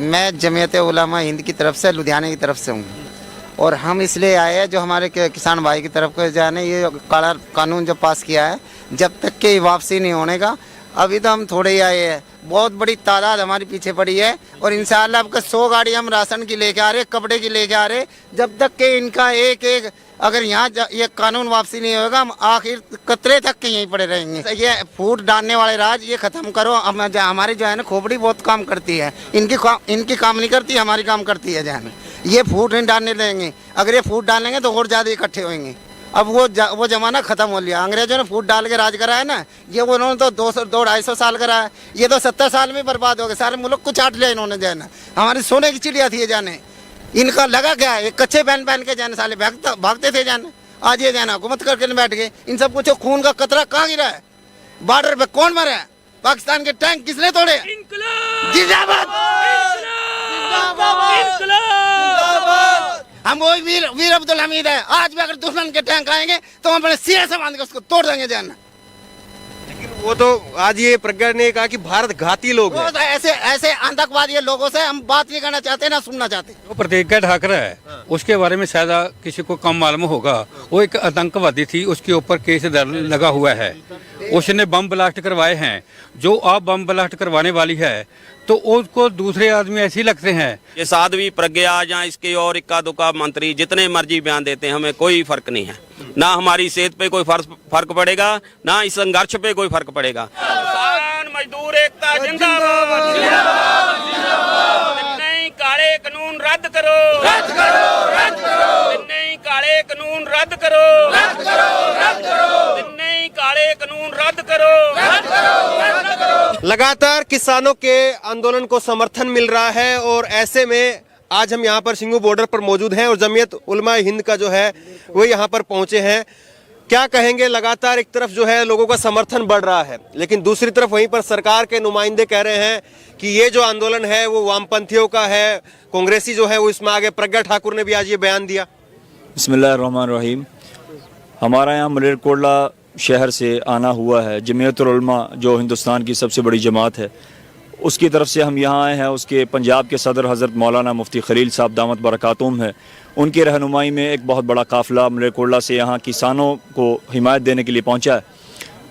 मैं जमीयत उलमा हिंद की तरफ से लुधियाने की तरफ से हूँ और हम इसलिए आए हैं जो हमारे किसान भाई की तरफ को जाने ये काला कानून जो पास किया है जब तक कि वापसी नहीं होने का। अभी तो हम थोड़े ही आए हैं, बहुत बड़ी तादाद हमारी पीछे पड़ी है और इंशाअल्लाह आपका 100 गाड़ी हम राशन की लेके आ रहे, कपड़े की लेके आ रहे। जब तक कि इनका एक एक अगर यहाँ ये कानून वापसी नहीं होगा हम आखिर कतरे तक के यहीं पड़े रहेंगे। ये फूट डालने वाले राज ये खत्म करो। हमारी जो है ना खोपड़ी बहुत काम करती है, इनकी काम नहीं करती, हमारी काम करती है। जहन ये फूट नहीं डालने देंगे, अगर ये फूट डालेंगे तो और ज़्यादा इकट्ठे होंगे। अब वो जमाना खत्म हो लिया। अंग्रेजों ने फूट डाल के राज करा है ना, ये उन्होंने तो 200-250 साल करा है, ये तो 70 साल में बर्बाद हो गए। सारे मुल्क को चाट लिया इन्होंने। जो है ना हमारी सोने की चिड़िया थी ये जाने, इनका लगा क्या है, कच्चे पहन पहन के जाने साले भागते थे जाने। आज ये जाना हुकूमत करके बैठ गए। इन सब कुछ खून का कतरा कहाँ गिरा है, बॉर्डर पे कौन मरा है, पाकिस्तान के टैंक किसने तोड़े? हम वही वीर अब्दुल हमीद है। आज भी अगर दुश्मन के टैंक आएंगे तो हम अपने सिरे से बांध के उसको तोड़ देंगे जाना। लेकिन वो तो आज ये प्रज्ञा ने कहा कि भारत घाती लोग हैं। तो ऐसे आतंकवादी लोगों से हम बात नहीं करना चाहते ना सुनना चाहते। वो प्रतिज्ञा ठाकरे है, उसके बारे में शायद किसी को कम मालूम होगा। वो एक आतंकवादी थी, उसके ऊपर केस लगा हुआ है, उसने बम ब्लास्ट करवाए हैं। जो आप बम ब्लास्ट करवाने वाली है तो उसको दूसरे आदमी ऐसे ही लगते हैं। ये साध्वी प्रज्ञा या इसके और इक्का दुक्का मंत्री जितने मर्जी बयान देते हैं, हमें कोई फर्क नहीं है। ना हमारी सेहत पे कोई फर्क पड़ेगा, ना इस संघर्ष पे कोई फर्क पड़ेगा। किसान मजदूर एकता जिंदाबाद, नहीं काले कानून रद्द करो, रद्द करो, रद्द करो, नहीं काले कानून रद्द करो, रद्द करो, रद्द करो, नहीं काले कानून रद्द करो, रद्द करो, रद्द करो। लगातार किसानों के आंदोलन को समर्थन मिल रहा है और ऐसे में आज हम यहाँ पर सिंगू बॉर्डर पर मौजूद हैं और जमीयत उलमा हिंद का जो है वो यहाँ पर पहुंचे हैं। क्या कहेंगे, लगातार एक तरफ जो है लोगों का समर्थन बढ़ रहा है, लेकिन दूसरी तरफ वहीं पर सरकार के नुमाइंदे कह रहे हैं कि ये जो आंदोलन है वो वामपंथियों का है, कांग्रेसी जो है वो इसमें आगे। प्रज्ञा ठाकुर ने भी आज ये बयान दिया। बिस्मिल्लाहिर्रहमानिर्रहीम। हमारा यहाँ मलेरकोटला शहर से आना हुआ है। जमीयत उलमा जो हिंदुस्तान की सबसे बड़ी जमात है, उसकी तरफ से हम यहाँ आए हैं। उसके पंजाब के सदर हज़रत मौलाना मुफ्ती खलील साहब दामत बरकातुम है, उनकी रहनुमाई में एक बहुत बड़ा काफ़िला मलेरकोटला से यहाँ किसानों को हिमायत देने के लिए पहुँचा है।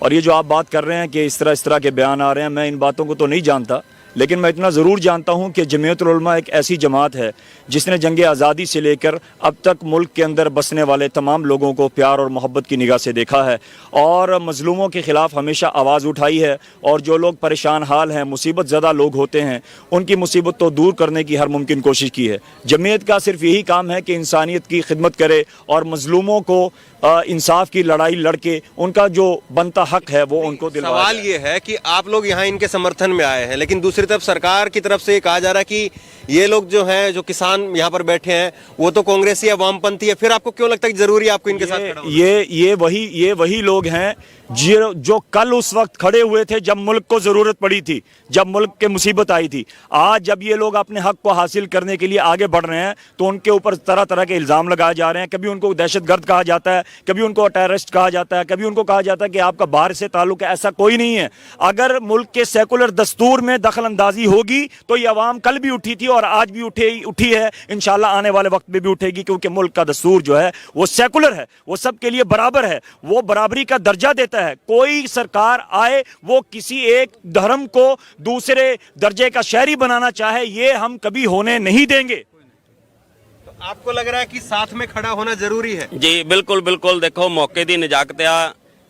और ये जो आप बात कर रहे हैं कि इस तरह के बयान आ रहे हैं, मैं इन बातों को तो नहीं जानता, लेकिन मैं इतना ज़रूर जानता हूँ कि जमीयत उलमा एक ऐसी जमात है जिसने जंग आज़ादी से लेकर अब तक मुल्क के अंदर बसने वाले तमाम लोगों को प्यार और मोहब्बत की निगाह से देखा है और मज़लूमों के ख़िलाफ़ हमेशा आवाज़ उठाई है। और जो लोग परेशान हाल हैं, मुसीबत ज़दा लोग होते हैं, उनकी मुसीबत तो दूर करने की हर मुमकिन कोशिश की है। जमीयत का सिर्फ यही काम है कि इंसानियत की खिदमत करे और मज़लूमों को इंसाफ की लड़ाई लड़के उनका जो बनता हक है वो उनको दिलवाए। सवाल ये है कि आप लोग यहाँ इनके समर्थन में आए हैं, लेकिन दूसरी तरफ सरकार की तरफ से कहा जा रहा है कि ये लोग जो हैं, जो किसान यहाँ पर बैठे हैं, वो तो कांग्रेसी या वामपंथी है। फिर आपको क्यों लगता है कि जरूरी है आपको इनके साथ खड़ा होना? ये वही लोग हैं जो कल उस वक्त खड़े हुए थे जब मुल्क को जरूरत पड़ी थी, जब मुल्क के मुसीबत आई थी। आज जब ये लोग अपने हक को हासिल करने के लिए आगे बढ़ रहे हैं तो उनके ऊपर तरह तरह के इल्जाम लगाए जा रहे हैं। कभी उनको दहशतगर्द कहा जाता है, कभी उनको टेररिस्ट कहा जाता है, कभी उनको कहा जाता है कि आपका बाहर से ताल्लुक है। ऐसा कोई नहीं है। अगर मुल्क के सेकुलर दस्तूर में दखल अंदाजी होगी तो ये अवाम कल भी उठी थी और आज भी उठी है, इंशाल्लाह आने वाले वक्त में भी उठेगी, क्योंकि मुल्क का दस्तूर जो है वो सेकुलर है, वो सबके लिए बराबर है, वो बराबरी का दर्जा देता है। कोई सरकार आए वो किसी एक धर्म को दूसरे दर्जे का शहरी बनाना चाहे, ये हम कभी होने नहीं देंगे। तो आपको लग रहा है कि साथ में खड़ा होना जरूरी है? जी बिल्कुल बिल्कुल। देखो मौके दी निजाकत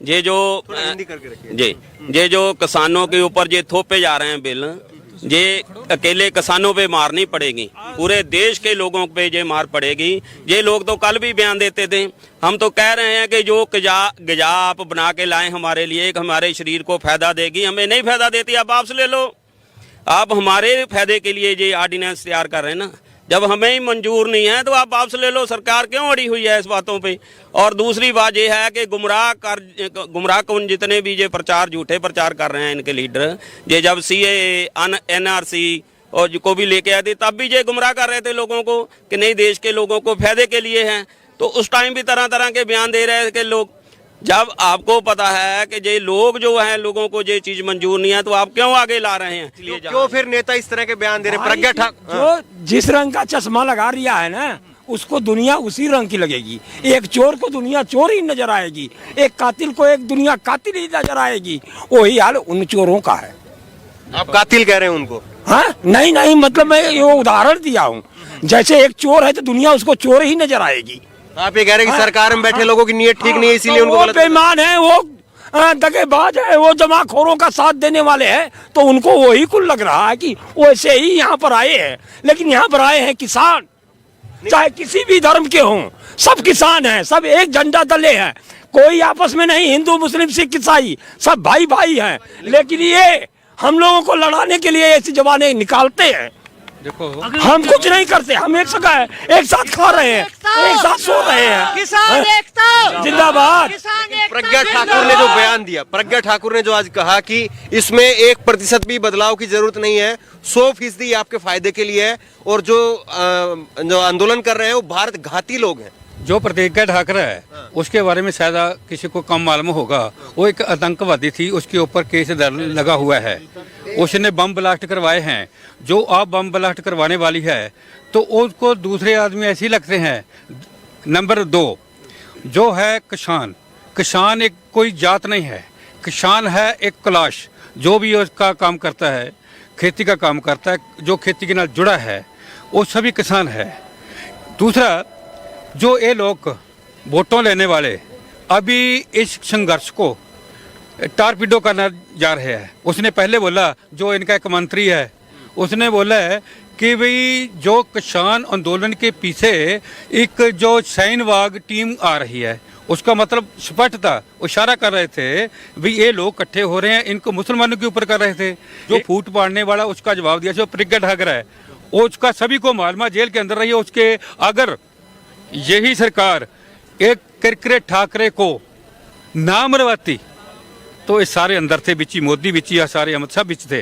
ये जो ये जो किसानों के ऊपर ये थोपे जा रहे हैं बिल, ये अकेले किसानों पे मार नहीं पड़ेगी, पूरे देश के लोगों पे ये मार पड़ेगी। ये लोग तो कल भी बयान देते थे, हम तो कह रहे हैं कि जो गजा आप बना के लाए हमारे लिए, हमारे शरीर को फायदा देगी, हमें नहीं फायदा देती, आप वापस ले लो। आप हमारे फायदे के लिए ये ऑर्डिनेंस तैयार कर रहे हैं ना, जब हमें ही मंजूर नहीं है तो आप वापस ले लो। सरकार क्यों अड़ी हुई है इस बातों पे? और दूसरी बात ये है कि गुमराह कौन जितने भी ये प्रचार, झूठे प्रचार कर रहे हैं इनके लीडर, ये जब CAA NRC और को भी लेके आए थे तब भी ये गुमराह कर रहे थे लोगों को कि नहीं देश के लोगों को फायदे के लिए हैं। तो उस टाइम भी तरह तरह के बयान दे रहे थे कि लोग जब आपको पता है कि ये लोग जो हैं, लोगों को ये चीज मंजूर नहीं है, तो आप क्यों आगे ला रहे हैं? इसलिए क्यों फिर नेता इस तरह के बयान दे रहे हैं? प्रज्ञा ठाकुर जो जिस रंग का चश्मा लगा रिया है ना, उसको दुनिया उसी रंग की लगेगी। एक चोर को दुनिया चोर ही नजर आएगी, एक कातिल को एक दुनिया कातिल ही नजर आएगी। वही हाल उन चोरों का है। आप कातिल कह रहे हैं उनको? हाँ, नहीं, मतलब मैं ये उदाहरण दिया हूँ। जैसे एक चोर है तो दुनिया उसको चोर ही नजर आएगी। आप ये कह रहे हैं कि सरकार में बैठे लोगों की नीयत ठीक नहीं है, इसीलिए तो उनको वो गलत बेईमान है, वो दगेबाज है, वो जमाखोरों का साथ देने वाले हैं, तो उनको वही कुल लग रहा है कि वैसे ही यहाँ पर आए हैं। लेकिन यहाँ पर आए हैं किसान, चाहे किसी भी धर्म के हों, सब किसान हैं, सब एक झंडा तले हैं, कोई आपस में नहीं, हिंदू मुस्लिम सिख ईसाई सब भाई भाई हैं। लेकिन ये हम लोगों को लड़ाने के लिए ऐसी जबानें निकालते हैं। देखो, हम कुछ नहीं करते, हम एक जगह है, एक साथ खा रहे हैं, एक साथ सो रहे हैं। किसान एकता जिंदाबाद। प्रज्ञा ठाकुर ने जो बयान दिया, प्रज्ञा ठाकुर ने जो आज कहा कि इसमें 1% भी बदलाव की जरूरत नहीं है, 100% आपके फायदे के लिए है, और जो आंदोलन कर रहे हैं वो भारत घाती लोग हैं। जो प्रतिज्ञा ठाकरे है उसके बारे में शायद किसी को कम मालूम होगा। वो एक आतंकवादी थी, उसके ऊपर केस लगा हुआ है, उसने बम ब्लास्ट करवाए हैं। जो आप बम ब्लास्ट करवाने वाली है तो उसको दूसरे आदमी ऐसे ही लगते हैं। नंबर 2 जो है किसान, किसान एक कोई जात नहीं है, किसान है एक क्लास, जो भी उसका काम करता है, खेती का काम करता है, जो खेती के साथ जुड़ा है, वो सभी किसान है। दूसरा, जो ये लोग वोटों लेने वाले अभी इस संघर्ष को टारपीडो करना जा रहे हैं। उसने पहले बोला, जो इनका एक मंत्री है, उसने बोला है कि भाई जो किसान आंदोलन के पीछे एक जो शाहीन-बाग टीम आ रही है, उसका मतलब स्पष्ट था, इशारा कर रहे थे भाई ये लोग इकट्ठे हो रहे हैं, इनको मुसलमानों के ऊपर कर रहे थे। जो फूट पाड़ने वाला उसका जवाब दिया, जो प्रज्ञा ठाकुर है, उसका सभी को मालूम, जेल के अंदर रही है उसके। अगर यही सरकार एक करकरे ठाकरे को ना मरवाती तो ये सारे अंदर थे, बिची मोदी बिची या सारे अमित शाह बिच थे।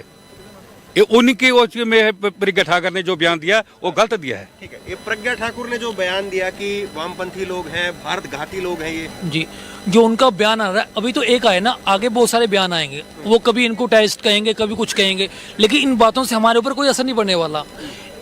ये उनकी में प्रज्ञा ठाकुर ने जो बयान दिया वो गलत दिया है। ठीक है, ये प्रज्ञा ठाकुर ने जो बयान दिया कि वामपंथी लोग हैं, भारत घाती लोग हैं, ये जी जो उनका बयान आ रहा है, अभी तो एक आया ना, आगे बहुत सारे बयान आएंगे। वो कभी इनको टेस्ट कहेंगे, कभी कुछ कहेंगे, लेकिन इन बातों से हमारे ऊपर कोई असर नहीं पड़ने वाला।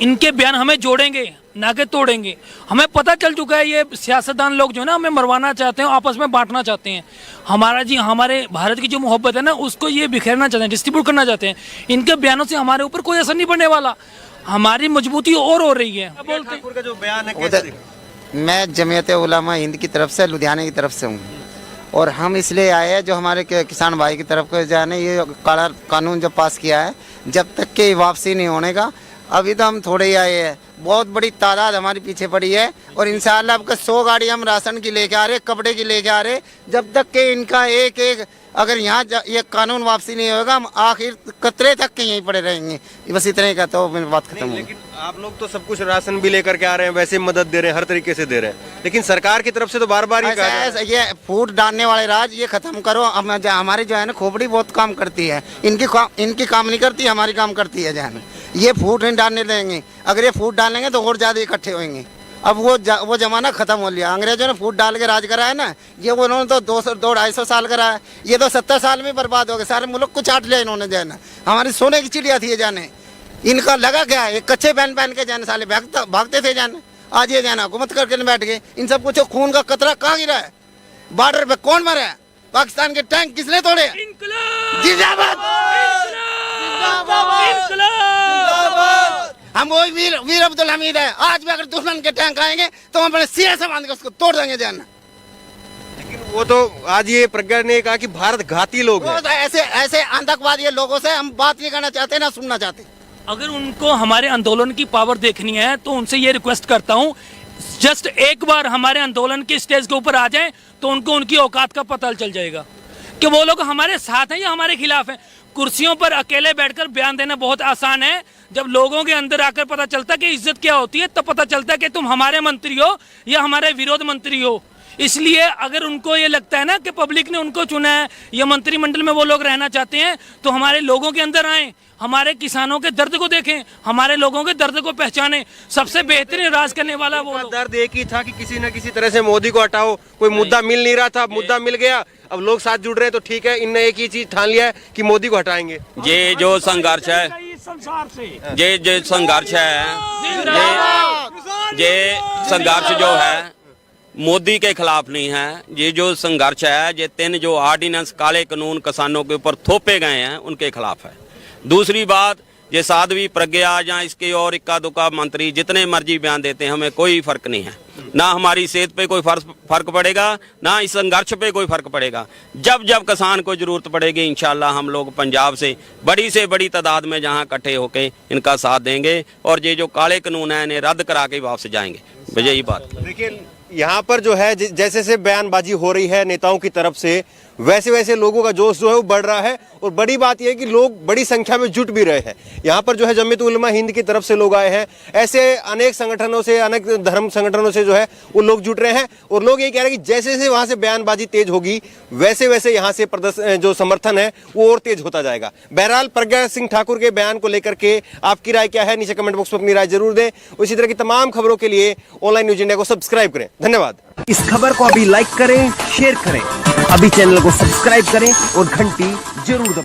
इनके बयान हमें जोड़ेंगे, ना कि तोड़ेंगे। हमें पता चल चुका है ये सियासतदान लोग जो है ना, हमें मरवाना चाहते हैं, आपस में बांटना चाहते हैं। हमारे भारत की जो मोहब्बत है ना, उसको ये बिखेरना चाहते हैं, डिस्ट्रीब्यूट करना चाहते हैं। इनके बयानों से हमारे ऊपर कोई असर नहीं पड़ने वाला, हमारी मजबूती और हो रही है। बोलते ठाकुर का जो बयान है कैसे देखा? मैं जमीयत उलमा हिंद की तरफ से, लुधियाने की तरफ से हूँ, और हम इसलिए आए हैं जो हमारे किसान भाई की तरफ को जाने ये काला कानून जो पास किया है, जब तक कि वापसी नहीं होने का। अभी तो हम थोड़े ही आए हैं, बहुत बड़ी तादाद हमारी पीछे पड़ी है, और इंशाअल्लाह आपका 100 गाड़ी हम राशन की लेके आ रहे, कपड़े की लेके आ रहे। जब तक कि इनका एक एक अगर यहाँ ये कानून वापसी नहीं होगा, हम आखिर कतरे तक के यहीं पड़े रहेंगे। बस इतने का तो मेरी बात खत्म हो। लेकिन आप लोग तो सब कुछ राशन भी लेकर के आ रहे हैं, वैसे मदद दे रहे हैं, हर तरीके से दे रहे हैं, लेकिन सरकार की तरफ से तो बार बार ये कहा जा रहा है। ये फूट डालने वाले राज ये खत्म करो। हमारी जो है ना खोपड़ी बहुत काम करती है, इनकी काम नहीं करती, हमारी काम करती है। जो है ना ये फूट नहीं डालने देंगे, अगर ये फूट डालेंगे तो और ज़्यादा इकट्ठे होंगे। अब वो जमाना खत्म हो लिया। अंग्रेजों ने फूट डाल के राज करा है ना, ये उन्होंने तो 200-250 साल करा है, ये तो 70 साल में बर्बाद हो गए, सारे मुल्क को चाट लिया इन्होंने। जाना हमारी सोने की चिड़िया थी ये जाने, इनका लगा क्या है, कच्चे पहन के जाने साले भागते थे जाने। आज ये जाना हुकूमत करके बैठ गए। इन सब कुछ खून का कतरा कहाँ गिरा है, बॉर्डर पे कौन मरा है, पाकिस्तान के टैंक किसने तोड़े? हम वही वीर अब्दुल हमीद है। आज भी अगर दुश्मन के टैंक आएंगे तो हम अपने सिरे से बांध के उसको तोड़ देंगे जाना। लेकिन वो तो आज ये प्रज्ञा ने कहा कि भारत घाती लोग हैं। ऐसे आतंकवादी लोगों से हम बात नहीं करना चाहते, ना सुनना चाहते। अगर उनको हमारे आंदोलन की पावर देखनी है तो उनसे ये रिक्वेस्ट करता हूँ, जस्ट एक बार हमारे आंदोलन के स्टेज के ऊपर आ जाएं तो उनको उनकी औकात का पता चल जाएगा कि वो लोग हमारे साथ हैं या हमारे खिलाफ हैं। कुर्सियों पर अकेले बैठकर बयान देना बहुत आसान है, जब लोगों के अंदर आकर पता चलता है कि इज्जत क्या होती है, तब पता चलता है कि तुम हमारे मंत्री हो या हमारे विरोध मंत्री हो। इसलिए अगर उनको ये लगता है ना कि पब्लिक ने उनको चुना है या मंत्रिमंडल में वो लोग रहना चाहते हैं, तो हमारे लोगों के अंदर आए, हमारे किसानों के दर्द को देखें, हमारे लोगों के दर्द को पहचानें। सबसे बेहतरीन राज करने वाला वो लोग। दर्द एक ही था कि किसी न किसी तरह से मोदी को हटाओ, कोई मुद्दा मिल नहीं रहा था, मुद्दा मिल गया, अब लोग साथ जुड़ रहे हैं, तो ठीक है, इनने एक ही चीज ठान लिया है कि मोदी को हटाएंगे। ये जो संघर्ष है, संसार से ये जो संघर्ष है, ये संघर्ष जो है मोदी के खिलाफ नहीं है। ये जो संघर्ष है, ये 3 जो ऑर्डिनेंस काले कानून किसानों के ऊपर थोपे गए हैं उनके खिलाफ है। दूसरी बात, ये साध्वी प्रज्ञा या इसके और इक्का दुक्का मंत्री जितने मर्जी बयान देते हैं, हमें कोई फर्क नहीं है। ना हमारी सेहत पे कोई फर्क पड़ेगा, ना इस संघर्ष पे कोई फर्क पड़ेगा। जब जब किसान को जरूरत पड़ेगी, इंशाल्लाह हम लोग पंजाब से बड़ी तादाद में जहां इकट्ठे होके इनका साथ देंगे और ये जो काले कानून है इन्हें रद्द करा के वापस जाएंगे। वजह यही बात। देखिए, यहाँ पर जो है जैसे जैसे बयानबाजी हो रही है नेताओं की तरफ से, वैसे वैसे लोगों का जोश जो है वो बढ़ रहा है। और बड़ी बात यह है कि लोग बड़ी संख्या में जुट भी रहे हैं। यहाँ पर जो है जमीयत उलमा हिंद की तरफ से लोग आए हैं, ऐसे अनेक संगठनों से, अनेक धर्म संगठनों से जो है वो लोग जुट रहे हैं। और लोग ये कह रहे हैं कि जैसे जैसे वहाँ से बयानबाजी तेज होगी, वैसे वैसे यहाँ से जो समर्थन है वो और तेज होता जाएगा। बहरहाल, प्रज्ञा सिंह ठाकुर के बयान को लेकर के आपकी राय क्या है, नीचे कमेंट बॉक्स में अपनी राय जरूर दें। इसी तरह की तमाम खबरों के लिए ऑनलाइन न्यूज इंडिया को सब्सक्राइब करें। धन्यवाद। इस खबर को अभी लाइक करें, शेयर करें, अभी चैनल को सब्सक्राइब करें और घंटी जरूर दबाएं।